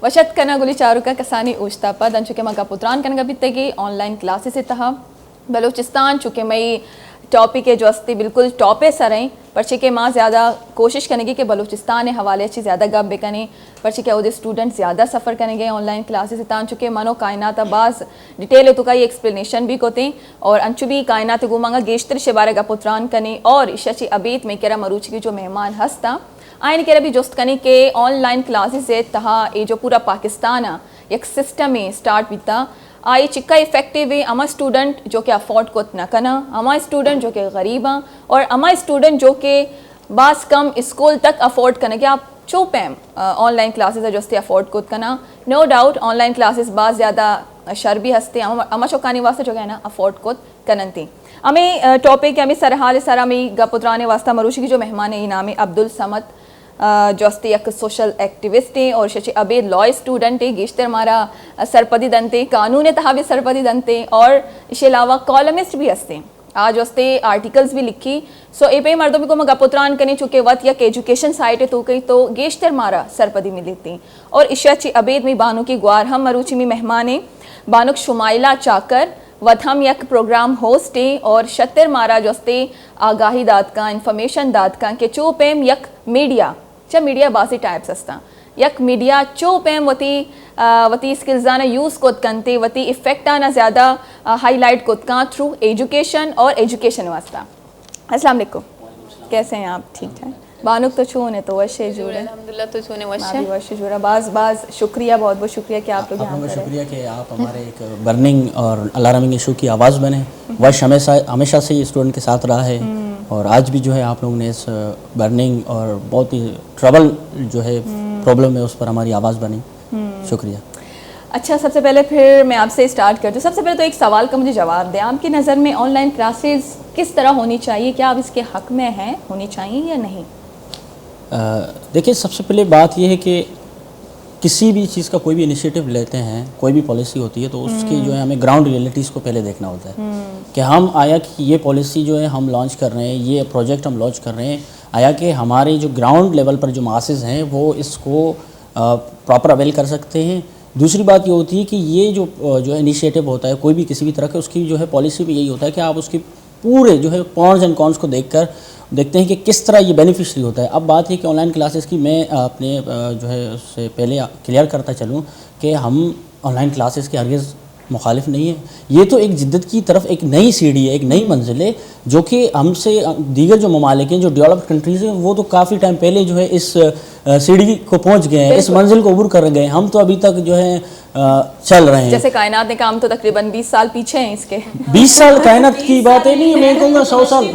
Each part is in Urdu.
وشت کنا گلی چارو کا کسانی اوشتا پا دن چکے مگا پتران کنگا بیتگی آن لائن کلاسز اتہا بلوچستان چکے مئی ٹاپک جو استی بالکل ٹاپے سریں پرچے کہ ماں زیادہ کوشش کریں گے کہ بلوچستان حوالے چی زیادہ گپ بکنیں پرچے کہ اودے اسٹوڈنٹ زیادہ سفر کریں گے آن لائن کلاسز اتان چکے منو کائنات باز ڈیٹیل تو کا یہ ایکسپلینیشن بھی کوتے اور انچو بھی کائنات گو منگا گیشتر شبارے گا پتران کریں اور اشچی ابیت میں کرا مروچ کی جو مہمان ہستا آئین کہہ بھی جست کنی کہ آن لائن کلاسز تہا یہ جو پورا پاکستان یک سسٹم ہے اسٹارٹ بیتا آئی چکا افیکٹیو ہے اما اسٹوڈنٹ جو کہ افورڈ کو نہ کنا اما اسٹوڈنٹ جو کہ غریب ہیں اور اما اسٹوڈنٹ جو کہ بعض کم اسکول تک افورڈ کرنے کہ آپ چوپیم آن لائن کلاسز ہے جو استے افورڈ کو کنا no doubt on line classes بعض زیادہ شر بھی ہستے اما چوکانی واسطے جو کہ نا افورڈ کو کنن تھی ہمیں ٹاپک ہمیں سرحال سارا میں گپترانے واسطہ مروشی کی جو مہمان ہے نام عبدالصمد جو استے یک سوشل ایکٹیوسٹ ہیں اور شچی ابید لا اسٹوڈنٹ ہیں گیشتر ہمارا سرپدی دنتے قانون تہا بھی سرپدی دنتے اور اس کے علاوہ کالمسٹ بھی ہستے ہیں آج استے آرٹیکلز بھی لکھی سو اے پہ مردوں کو مگا پتران کرنے چکے وقت یک ایجوکیشن سائٹ تو کئی تو گیشتر مارا سرپدی میں لیتے ہیں اور اشیاء ابید میں بانو کی گوار ہم مروچی میں مہمانے بانک شمائلہ چاکر ود ہم یک پروگرام ہوسٹ ہیں اور شتر مارا جو استے آگاہی داد کا انفارمیشن داد کا کہ چو پیم یک میڈیا چا میڈیا باسی ٹائپس ہستا یک میڈیا چو پیم وتی سکلزانا یوز کت کنتے وتی افیکٹانا زیادہ ہائی لائٹ کت کان تھرو ایجوکیشن اور ایجوکیشن واسطہ. السلام علیکم, کیسے ہیں آپ؟ ٹھیک ٹھاک. بانک تو چھونے تو وشے جوڑے الحمدللہ تو چھونے وشے جوڑا باز شکریہ, بہت بہت شکریہ کہ آپ لوگ یہاں پر شکریہ کہ آپ ہمارے ایک برننگ اور الارمنگ ایشو کی آواز بنے. وش ہمیشہ سے اسٹوڈنٹ کے ساتھ رہا ہے اور آج بھی جو ہے آپ لوگوں نے اس برننگ اور بہت ہی ٹربل جو ہے پرابلم ہے اس پر ہماری آواز بنی. شکریہ. اچھا, سب سے پہلے پھر میں آپ سے اسٹارٹ کرتی ہوں. سب سے پہلے تو ایک سوال کا مجھے جواب دیں, آپ کی نظر میں آن لائن کلاسز کس طرح ہونی چاہیے؟ کیا آپ اس کے حق میں ہیں, ہونی چاہیے یا نہیں؟ دیکھیے, سب سے پہلے بات یہ ہے کہ کسی بھی چیز کا کوئی بھی انیشیٹو لیتے ہیں, کوئی بھی پالیسی ہوتی ہے تو اس کی جو ہے ہمیں گراؤنڈ ریئلٹیز کو پہلے دیکھنا ہوتا ہے کہ ہم آیا کہ یہ پالیسی جو ہے ہم لانچ کر رہے ہیں, یہ پروجیکٹ ہم لانچ کر رہے ہیں, آیا کہ ہمارے جو گراؤنڈ لیول پر جو ماسز ہیں وہ اس کو پراپر اویل کر سکتے ہیں. دوسری بات یہ ہوتی ہے کہ یہ جو انیشیٹو ہوتا ہے کوئی بھی کسی بھی طرح کا, اس کی جو ہے پالیسی بھی یہی ہوتا ہے کہ آپ اس کی پورے جو ہے پرونز اینڈ کونس کو دیکھتے ہیں کہ کس طرح یہ بینیفیشری ہوتا ہے. اب بات ہے کہ آن لائن کلاسز کی میں اپنے جو ہے اس سے پہلے کلیئر کرتا چلوں کہ ہم آن لائن کلاسز کے ہرگز مخالف نہیں ہیں. یہ تو ایک جدت کی طرف ایک نئی سیڑھی ہے, ایک نئی منزل ہے جو کہ ہم سے دیگر جو ممالک ہیں, جو ڈیولپڈ کنٹریز ہیں, وہ تو کافی ٹائم پہلے جو ہے اس سیڑھی کو پہنچ گئے ہیں, اس منزل کو عبور کر گئے ہیں. ہم تو ابھی تک جو ہے چل رہے ہیں. جیسے کائنات نے کام تو تقریباً 20 سال پیچھے ہیں اس کے. 20 سال کائنات کی باتیں نہیں, میں کہوں گا 100 سال.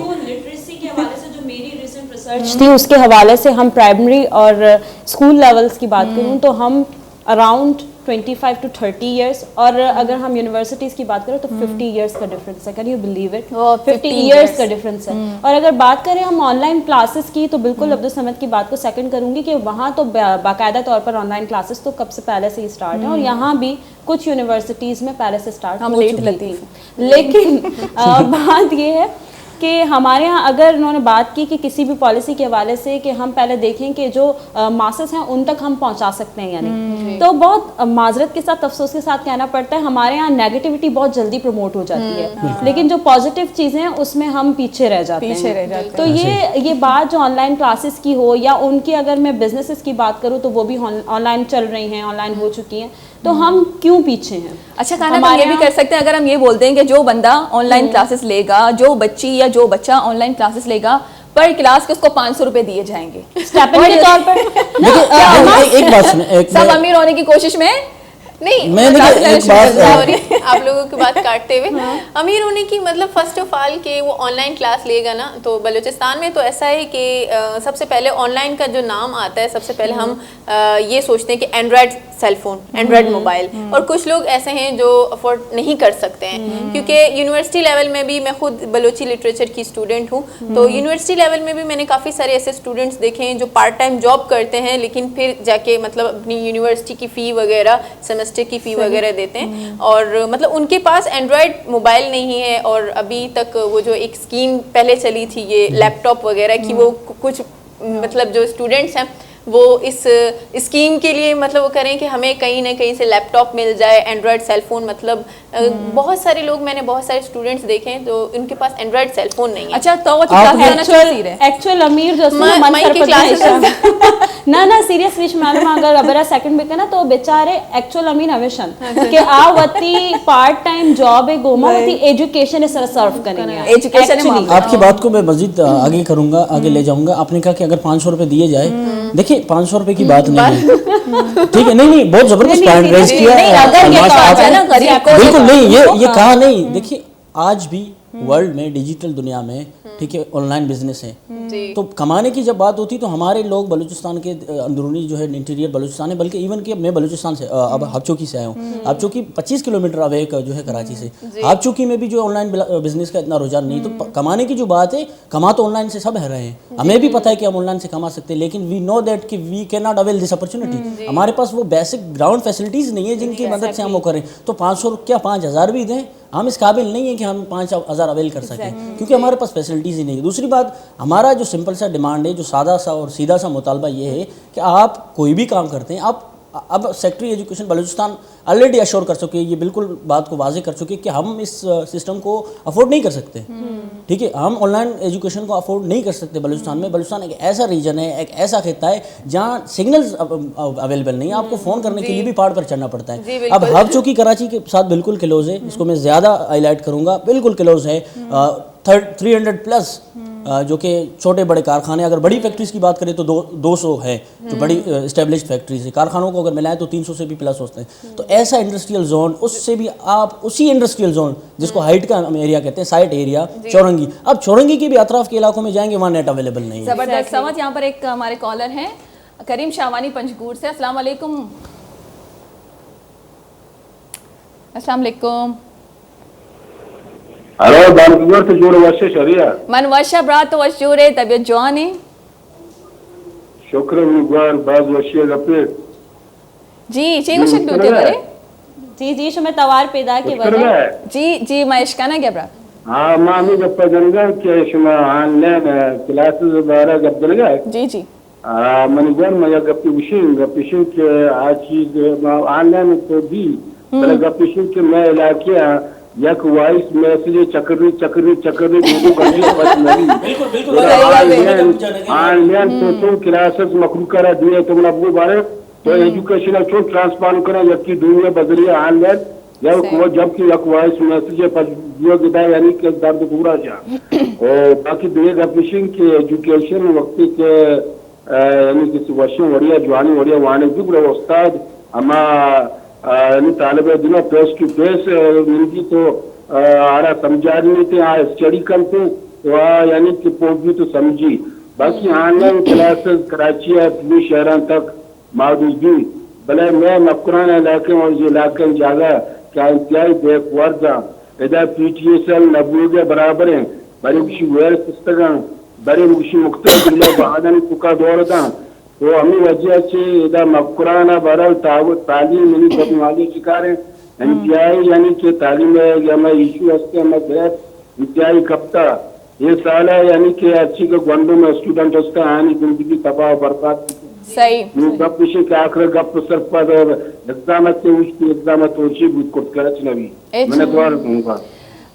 تھی اس کے حوالے سے ہم پرائمری اور اسکول لیولز کی بات کروں تو ہم اراؤنڈ 25 to 30 ایئرس, اور اگر ہم یونیورسٹیز کی بات کریں تو 50 ایئرس کا ڈفرینس ہے. Can you believe it? 50 years کا ڈفرینس ہے. اور اگر بات کریں ہم آن لائن کلاسز کی تو بالکل عبدالصمد کی بات کو سیکنڈ کروں گی کہ وہاں تو باقاعدہ طور پر آن لائن کلاسز تو کب سے پہلے سے ہی اسٹارٹ ہیں, اور یہاں بھی کچھ یونیورسٹیز میں پہلے سے اسٹارٹ ہو چکی تھی. لیکن بات یہ ہے کہ ہمارے ہاں اگر انہوں نے بات کی کہ کسی بھی پالیسی کے حوالے سے کہ ہم پہلے دیکھیں کہ جو ماسز ہیں ان تک ہم پہنچا سکتے ہیں یا نہیں, تو بہت معذرت کے ساتھ, افسوس کے ساتھ کہنا پڑتا ہے ہمارے ہاں نیگیٹیوٹی بہت جلدی پروموٹ ہو جاتی ہے, لیکن جو پازیٹیو چیزیں ہیں اس میں ہم پیچھے رہ جاتے ہیں. تو یہ بات جو آن لائن کلاسز کی ہو یا ان کی, اگر میں بزنسز کی بات کروں تو وہ بھی آن لائن چل رہی ہیں, آن لائن ہو چکی ہیں, تو ہم کیوں پیچھے ہیں؟ اچھا, کھانا یہ بھی کر سکتے ہیں اگر ہم یہ بولتے ہیں کہ جو بندہ آن لائن کلاسز لے گا, جو بچی یا جو بچہ آن لائن کلاسز لے گا, پر کلاس کے اس کو 500 روپے دیے جائیں گے اسٹیپنڈ کے طور پر. ایک بات سنیں, سب امیر ہونے کی کوشش میں نہیں, میں آپ لوگوں کی بات کاٹتے ہوئے, امیر ہونے کی مطلب فرسٹ آف آل کہ وہ آن لائن کلاس لے گا نا, تو بلوچستان میں تو ایسا ہے کہ سب سے پہلے آن لائن کا جو نام آتا ہے, سب سے پہلے ہم یہ سوچتے ہیں کہ Android cell phone, Android mobile, اور کچھ لوگ ایسے ہیں جو افورڈ نہیں کر سکتے ہیں, کیونکہ یونیورسٹی لیول میں بھی, میں خود بلوچی لٹریچر کی اسٹوڈنٹ ہوں, تو یونیورسٹی لیول میں بھی میں نے کافی سارے ایسے اسٹوڈنٹس دیکھے ہیں جو پارٹ ٹائم جاب کرتے ہیں, لیکن پھر جا کے مطلب اپنی یونیورسٹی کی فی وغیرہ, سیمسٹر کی فی وغیرہ دیتے ہیں, اور مطلب ان کے پاس اینڈرائڈ موبائل نہیں ہے. اور ابھی تک وہ جو ایک اسکیم پہلے چلی تھی یہ لیپ ٹاپ وغیرہ کی, وہ کچھ مطلب جو اسٹوڈنٹس ہیں وہ اس اسکیم کے لیے مطلب وہ کریں کہ ہمیں کہیں نہ کہیں سے لیپ ٹاپ مل جائے, اینڈرائڈ سیل فون. مطلب بہت سارے لوگ, میں نے بہت سارے اسٹوڈنٹس دیکھے ہیں تو ان کے پاس اینڈرائڈ سیل فون نہیں ہے. اچھا تو وہ ایکچوال امیر جو نہ سیریس وچ معلوم اگر ابرا سیکنڈ میں کنا تو بیچارے ایکچوال امیر ہمیشن کہ آ وتی پارٹ ٹائم جاب ہے گوما وتی ایجوکیشن سر سرو کرنی ہے. ایجوکیشن آپ کی بات کو میں مزید آگے کروں گا, آگے لے جاؤں گا. آپ نے کہا کہ اگر 500 روپے دیے جائے, دیکھیے 500 روپے کی بات نہیں ہے, ٹھیک ہے, نہیں بہت زبردست پوائنٹ ریز کیا بالکل نہیں, یہ کہا نہیں. دیکھیے آج بھی ورلڈ میں ڈیجیٹل دنیا میں ٹھیک ہے آن لائن بزنس ہے, تو کمانے کی جب بات ہوتی تو ہمارے لوگ بلوچستان کے اندرونی جو ہے انٹیریئر بلوچستان ہے, بلکہ ایون کہ میں بلوچستان سے اب ہبچوکی سے آیا ہوں. ہبچوکی 25 کلومیٹر اوے جو ہے کراچی سے. ہبچوکی میں بھی جو آن لائن بزنس کا اتنا رجحان نہیں, تو کمانے کی جو بات ہے, کما تو آن لائن سے سب رہے ہیں, ہمیں بھی پتہ ہے کہ ہم آن لائن سے کما سکتے ہیں, لیکن وی نو دیٹ کہ we can not avail this opportunity. ہمارے پاس وہ بیسک گراؤنڈ فیسلٹیز نہیں ہے جن کی مدد سے ہم وہ کریں. تو 500 کیا 5000 بھی دیں, ہم اس قابل نہیں ہیں کہ ہم 5000 اویل کر سکیں, کیونکہ ہمارے پاس فیسلٹیز ہی نہیں ہے. دوسری بات, ہمارا جو سمپل سا ڈیمانڈ ہے, جو سادہ سا اور سیدھا سا مطالبہ یہ ہے کہ آپ کوئی بھی کام کرتے ہیں, آپ اب secretary education Balochistan already ensure کر چکے, یہ بالکل بات کو واضح کر چکے کہ ہم اس سسٹم کو افورڈ نہیں کر سکتے, ٹھیک ہے, ہم آن لائن ایجوکیشن کو افورڈ نہیں کر سکتے بلوچستان میں. بلوچستان ایک ایسا ریجن ہے, ایک ایسا خطہ ہے جہاں سگنلز اویلیبل نہیں ہیں, آپ کو فون کرنے کے لیے بھی پہاڑ پر چڑھنا پڑتا ہے. اب ہبچوکی کراچی کے ساتھ بالکل کلوز ہے, اس کو میں زیادہ ہائی لائٹ کروں گا, بالکل کلوز ہے. 300+ جو کہ چھوٹے بڑے کارخانے, اگر بڑی فیکٹریز کی بات کریں تو 200 ہے جو بڑی اسٹیبلشڈ فیکٹریز ہیں. کارخانوں کو اگر ملائیں تو 300 سے بھی پلس ہوتے ہیں. تو ایسا انڈسٹریل زون, اس سے بھی آپ اسی انڈسٹریل زون جس کو ہائٹ کا ایریا کہتے ہیں, سائٹ ایریا چورنگی, اب چورنگی کے بھی اطراف کے علاقوں میں جائیں گے, وہاں نیٹ اویلیبل نہیں ہے. زبردست سمجھ. یہاں پر ایک ہمارے کالر ہیں کریم شاوانی پنجگور سے. السلام علیکم. السلام علیکم. ہلو بانگور سے جوڑ وشے شریعہ من وشہ برات وشور طبیعت جوان ہے. شکر گزار باز وشے گپے جی چینگو شک دوتے برے جی شو میں توار پیدا کے برے جی میں اشکانا گیا برا. ہاں مامی گپا جنگا کہ شما آن لائن کلاسز بارہ گپ جنگا جی من جان میں گپی وشین کہ آج چیز آن لائن تو بھی بلے گپیشن کہ میں علاقے یک وائس میسیج چکری دو گھنٹے بس نہیں آن لائن تو کلاسز مخلوق کرا دیے تم ابو بارے تو ایجوکیشن چون ٹرانسفار کرنا یکی دنیا بدلی آن لائن جب کہ یک وائس میسیج پر دیو گدا یعنی کہ درد پورا جا اور باقی دیے گپیشن کی ایجوکیشن وقتی کے یعنی کسی وشن وڑیا جوانی وڑیا وانے بھی بڑے استاد اما یعنی طالب علم فیس ٹو فیس ملتی تو آرا سمجھا نہیں تھے اسٹڈی کرتے یعنی کہ پوچھ تو سمجھی. باقی آن لائن کلاسز کراچی ہے شہروں تک محدود بھی بھلے میں مفکران علاقے اور یہ علاقے جگہ کیا انتہائی بیک ورد ادھر PTSL نبوغ برابر ہیں بڑے کسی ویر پستکاں بڑے کسی مختلف اللہ بہادن چکا دور تھا. تو ہمیں وجہ سے ادھر مفکرانہ برال تعلیم یعنی کرنے والے شکار ہیں انتہائی یعنی کہ تعلیم ہے یا میں ایشو ہستے میں بہت انتہائی کپتا یہ سال ہے یعنی کہ اچھی کے گونڈوں میں اسٹوڈنٹ ہستا ہے زندگی تباہ و برباد صحیح گپ پیشے کے آخر گپ صرف پر اقدامت سے اوچتی اقدامت ہوچی بود کرت کرچ نبی میں نے دوار ہوں گا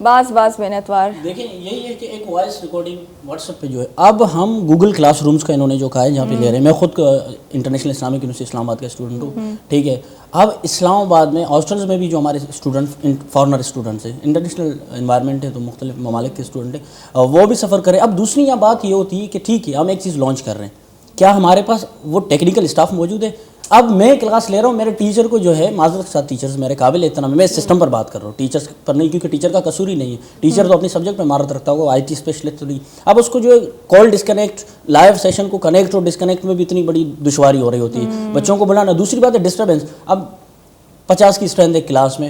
باز محنتوار. دیکھیں یہی ہے کہ ایک وائس ریکارڈنگ واٹس ایپ پہ جو ہے, اب ہم گوگل کلاس رومز کا انہوں نے جو کہا ہے جہاں پہ لے رہے ہیں, میں خود انٹرنیشنل اسلامک یونیورسٹی اسلام آباد کا اسٹوڈنٹ ہوں, ٹھیک ہے. اب اسلام آباد میں ہاسٹلز میں بھی جو ہمارے اسٹوڈنٹ فارنر اسٹوڈنٹس ہیں, انٹرنیشنل انوائرمنٹ ہے تو مختلف ممالک کے اسٹوڈنٹ ہیں, وہ بھی سفر کریں. اب دوسری یہاں بات یہ ہوتی ہے کہ ٹھیک ہے ہم ایک چیز لانچ کر رہے ہیں, کیا ہمارے پاس وہ ٹیکنیکل اسٹاف موجود ہے؟ اب میں کلاس لے رہا ہوں, میرے ٹیچر کو جو ہے معذرت کے ساتھ ٹیچرز میرے قابل احترام, میں سسٹم پر بات کر رہا ہوں, ٹیچرز پر نہیں, کیونکہ ٹیچر کا قصور ہی نہیں ہے. ٹیچر تو اپنے سبجیکٹ میں مہارت رکھتا ہوگا, IT اسپیشلسٹ نہیں. اب اس کو جو ہے کال ڈسکنیکٹ, لائیو سیشن کو کنیکٹ اور ڈسکنیکٹ میں بھی اتنی بڑی دشواری ہو رہی ہوتی ہے, بچوں کو بلانا. دوسری بات ہے ڈسٹربینس. اب 50 کی اسٹرینتھ ہے کلاس میں,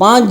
5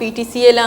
PTCL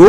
2